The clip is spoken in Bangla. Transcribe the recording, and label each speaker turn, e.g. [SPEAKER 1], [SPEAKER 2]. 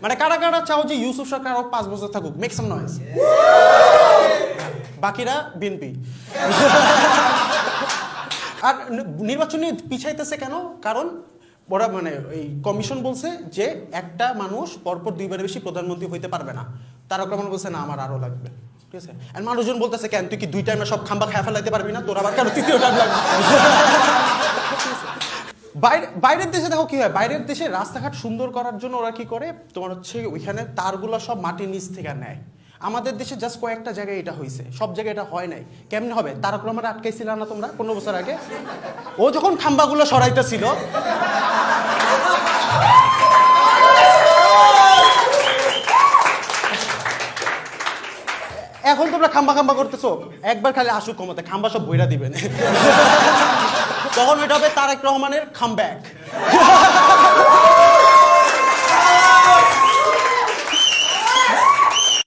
[SPEAKER 1] মানে কারা কারা চাও যে ইউসুফ সরকার আরো 5 বছর থাকুক? Make some noise. বাকিরা বিএনপি। আর নির্বাচনে পিছাইতেছে কেন? কারণ ওরা মানে এই কমিশন বলছে যে একটা মানুষ পরপর 2বার বেশি প্রধানমন্ত্রী হইতে পারবে না। তারক রহমান বলছে না আমার আরো লাগবে, ঠিক আছে? আর মানুষজন বলতেছে কেন তুই কি 2 টাইমে সব খাম্বা খেয়ে ফেলাইতে পারবি না, তোর আবার কেন 3য় টাইম লাগবে? বাইরের দেশে দেখো কি হয়, বাইরের দেশে রাস্তাঘাট সুন্দর করার জন্য ওরা কি করে, তোমার হচ্ছে ওইখানে তারগুলো সব মাটির নিচ থেকে নেয়। আমাদের দেশে জাস্ট কয়েকটা জায়গায় এটা হয়েছে, সব জায়গায় এটা হয় নাই। কেমনে হবে? তারক রহমান আটকাইছিল না তোমরা 15 বছর আগে? ও যখন খাম্বাগুলো সরাইতেছিল, এখন তোমরা খাম্বা খাম্বা করতেছো, একবার খালি আসুক ক্ষমতা, খাম্বা সব বইরা দিবেন। তখন এটা হবে তারেক রহমানের কামব্যাক।